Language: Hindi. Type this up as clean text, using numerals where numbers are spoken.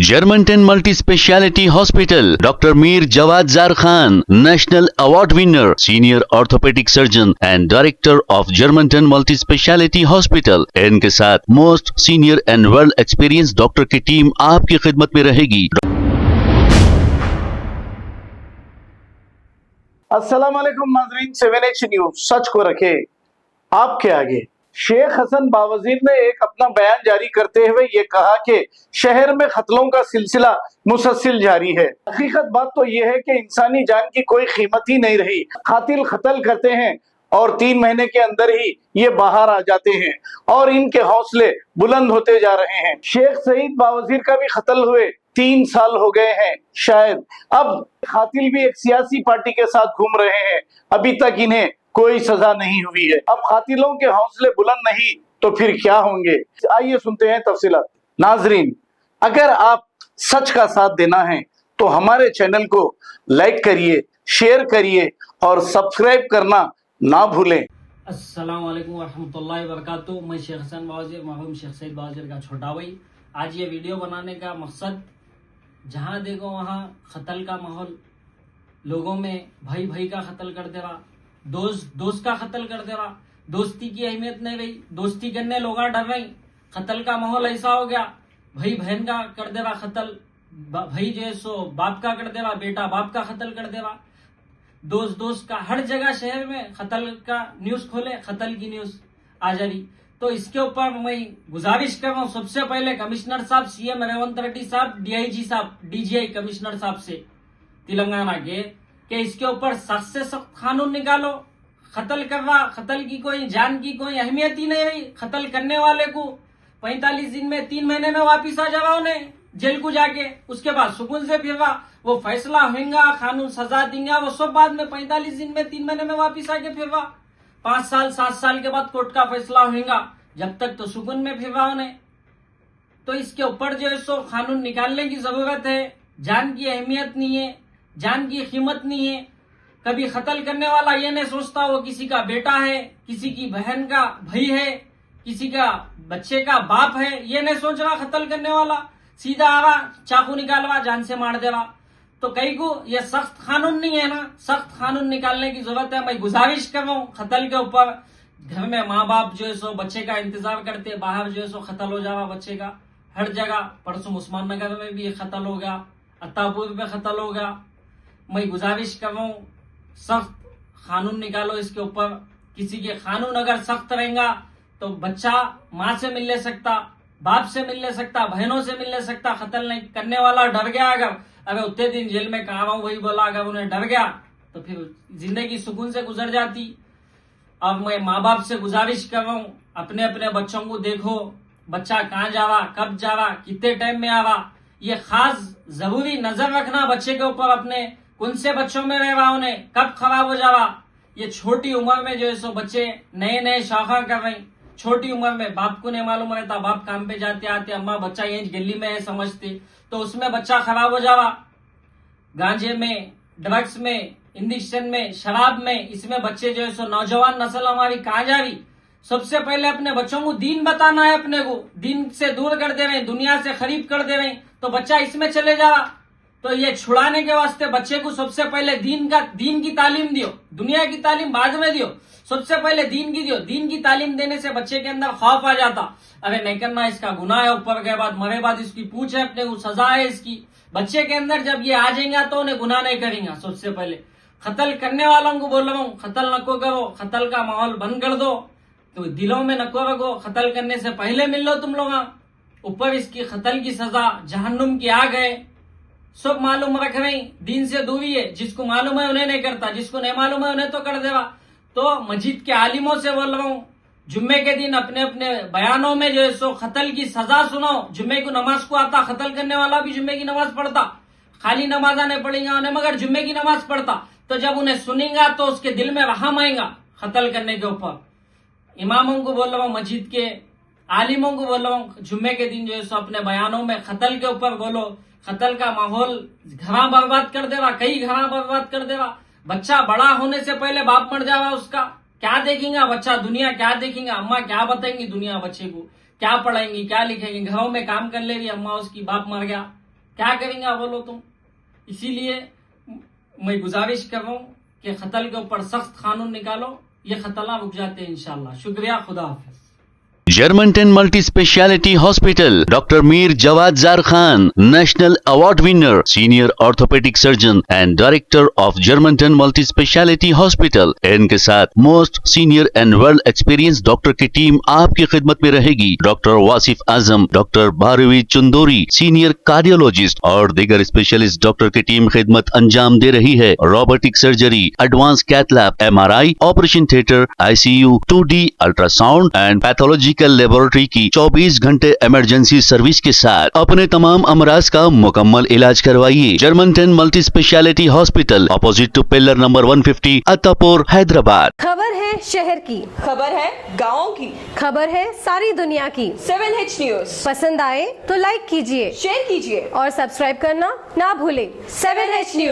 Germantown Multi Speciality Hospital, Dr. Mir Jawad Zar Khan, National Award winner, Senior Orthopedic Surgeon and Director of Germantown Multi Speciality Hospital. इनके साथ most senior and well experience doctor की टीम आपकी खिदमत में रहेगी। अस्सलाम वालेकुम नाज़रीन, 7H न्यूज सच को रखे आपके आगे। शेख हसन बावजीर ने एक अपना बयान जारी करते हुए ये कहा कि शहर में कत्लों का सिलसिला मुसलसल जारी है। हकीकत बात तो ये है कि इंसानी जान की कोई कीमत ही नहीं रही। कातिल कत्ल करते हैं और 3 महीने के अंदर ही ये बाहर आ जाते हैं और इनके हौसले बुलंद होते जा रहे हैं। शेख सईद बावजीर का भी कत्ल हुए 3 साल हो गए हैं शायद। अब कातिल भी एक सियासी पार्टी के साथ घूम रहे हैं, अभी तक इन्हें कोई सजा नहीं हुई है। अब कातिलों के हौसले बुलंद नहीं तो फिर क्या होंगे, आइए सुनते हैं तफसीलात। नाजरीन, अगर आप सच का साथ देना है तो हमारे चैनल को लाइक करिए, शेयर करिए और सब्सक्राइब करना ना भूलें। अस्सलाम वालेकुम वरहमतुल्लाहि वबरकातुहू। मैं शेख हसन बावजीर, मरहूम शेख सईद बावजीर का छोटा भाई। आज ये वीडियो बनाने का मकसद, जहाँ देखो वहाँ कत्ल का माहौल, लोगों में भाई भाई का कत्ल कर दे रहा, दोस्त का कत्ल कर दे रहा, दोस्ती की अहमियत नहीं रही, दोस्ती करने लोग डर रहे। कत्ल का माहौल ऐसा हो गया, भाई बहन का कर दे रहा कत्ल, भाई जो है सो बाप का कर दे रहा, बेटा बाप का कत्ल कर दे रहा, दोस्त का। हर जगह शहर में कत्ल का न्यूज खोले, कत्ल की न्यूज आ जा रही। तो इसके ऊपर मैं गुजारिश कर रहा हूँ सबसे पहले कमिश्नर साहब, सीएम रेवंत रेड्डी साहब, डीआईजी साहब, डीजीआई कमिश्नर साहब से तेलंगाना के, कि इसके ऊपर सख्त से सख्त कानून निकालो। कत्ल कर रहा, कत्ल की कोई जान की कोई अहमियत ही नहीं रही। कत्ल करने वाले को 45 दिन में 3 महीने में वापिस आ जावा उन्हें जेल को जाके, उसके बाद सुकून से फिर रहा, वो फैसला होगा, कानून सजा देंगे, वो सब बाद में 45 दिन में 3 महीने में वापिस आके फिर रहा। 5 साल 7 साल के बाद कोर्ट का फैसला होगा, जब तक तो सुकून में फिर रहा उन्हें। तो इसके ऊपर जो है सो कानून निकालने की जरूरत है। जान की अहमियत नहीं है, जान की कीमत नहीं है। कभी कत्ल करने वाला ये नहीं सोचता वो किसी का बेटा है, किसी की बहन का भाई है, किसी का बच्चे का बाप है, ये नहीं सोच रहा। कत्ल करने वाला सीधा आ रहा, चाकू निकाल रहा, जान से मार दे रहा। तो कई को ये सख्त कानून नहीं है ना, सख्त कानून निकालने की जरूरत है। मैं गुजारिश कर रहा हूँ कत्ल के ऊपर। घर में माँ बाप जो है सो बच्चे का इंतजार करते, बाहर जो है सो कत्ल हो जावा बच्चे का हर जगह। परसों उस्मान नगर में भी कत्ल हो गया, अत्तापुर में कत्ल हो गया। मैं गुजारिश कर रहा हूँ सख्त कानून निकालो इसके ऊपर। किसी के कानून अगर सख्त रहेगा तो बच्चा माँ से मिल ले सकता, बाप से मिल ले सकता, बहनों से मिल ले सकता। कत्ल नहीं करने वाला डर गया, अगर उतने दिन जेल में कहा हूं वही बोला, अगर उन्हें डर गया तो फिर जिंदगी सुकून से गुजर जाती। अब मैं माँ बाप से गुजारिश कर रहा हूँ, अपने अपने बच्चों को देखो, बच्चा कहाँ जा रहा, कब जा रहा, कितने टाइम में आ रहा, ये खास जरूरी नजर रखना बच्चे के ऊपर। अपने कौन से बच्चों में रह रहा, उन्हें कब खराब हो जा रहा। ये छोटी उम्र में जो है सो बच्चे नए नए शौका कर रहे हैं। छोटी उम्र में बाप को नहीं मालूम रहता, बाप काम पे जाते आते, अम्मा बच्चा यही गली में है समझते, तो उसमें बच्चा खराब हो जावा। गांजे में, ड्रग्स में, इंजेक्शन में, शराब में, इसमें बच्चे जो है सो नौजवान नस्ल हमारी कहाँ जा रही। सबसे पहले अपने बच्चों को दीन बताना है, अपने को दीन से दूर कर दे रहे, दुनिया से करीब कर दे रहे, तो बच्चा इसमें चले जा रहा। तो ये छुड़ाने के वास्ते बच्चे को सबसे पहले दीन की तालीम दियो, दुनिया की तालीम बाद में दियो, सबसे पहले दीन की दियो। दीन की तालीम देने से बच्चे के अंदर खौफ आ जाता, अरे नहीं करना, इसका गुनाह है, ऊपर के बाद मरे बाद इसकी पूछ है, अपने को सजा है इसकी। बच्चे के अंदर जब ये आ जाएगा तो उन्हें गुनाह नहीं करेंगे। सबसे पहले कत्ल करने वालों को बोल रहा हूँ, कत्ल नको करो, कत्ल का माहौल बंद कर दो, तो दिलों में नको रखो। कत्ल करने से पहले मिल लो तुम लोग, ऊपर इसकी कत्ल की सजा जहन्नुम की आग है। सब मालूम रख रहे, दीन से दूरी है, जिसको मालूम है उन्हें नहीं करता, जिसको नहीं मालूम है उन्हें तो कर देगा। तो मस्जिद के आलिमों से बोल रहा हूँ, जुम्मे के दिन अपने अपने बयानों में जो है सो कत्ल की सजा सुनाओ। जुम्मे को नमाज को आता, कत्ल करने वाला भी जुम्मे की नमाज पढ़ता, खाली नमाजा नहीं पढ़ेगा उन्हें, मगर जुम्मे की नमाज पढ़ता। तो जब उन्हें सुनेगा तो उसके दिल में रहम आएगा कत्ल करने के ऊपर। इमामों को बोल रहा हूँ, मस्जिद के आलिमों को बोल रहा हूँ, जुम्मे के दिन जो है सो अपने बयानों में कत्ल के ऊपर बोलो। कत्ल का माहौल घरा बर्बाद कर देगा, कई घरा बर्बाद कर देगा। बच्चा बड़ा होने से पहले बाप मर जावा, उसका क्या देखेगा बच्चा, दुनिया क्या देखेगा, अम्मा क्या बताएंगी दुनिया बच्चे को, क्या पढ़ाएंगी, क्या लिखेंगी। घरों में काम कर ले रही अम्मा, उसकी बाप मर गया, क्या करेंगे बोलो तुम। इसीलिए मैं गुजारिश कर रहा हूँ कि खतल के ऊपर सख्त कानून निकालो, ये खतला रुक जाते हैं इंशाल्लाह। शुक्रिया, खुदा हाफिज। Germantown Multi Speciality Hospital, Dr. Mir Jawad Zar Khan, National Award winner, Senior Orthopedic Surgeon and Director of Germantown Multi Speciality Hospital। इनके साथ most senior and world experience doctor की टीम आपकी खिदमत में रहेगी। Doctor Wasif Azam, doctor Bharvi Chandori, senior cardiologist और दीगर स्पेशलिस्ट डॉक्टर की टीम खिदमत अंजाम दे रही है। Robotic surgery, advance cath lab, MRI, operation theatre, ICU, 2D ultrasound and pathology laboratory की 24 घंटे इमरजेंसी सर्विस के साथ अपने तमाम अमराज का मुकम्मल इलाज करवाइए। Germanten multi speciality hospital, opposite to pillar number 150, Attapur, Hyderabad. खबर है शहर की, खबर है गाँव की, खबर है सारी दुनिया की। 7H न्यूज पसंद आए तो लाइक कीजिए, शेयर कीजिए और सब्सक्राइब करना ना भूले। 7H news.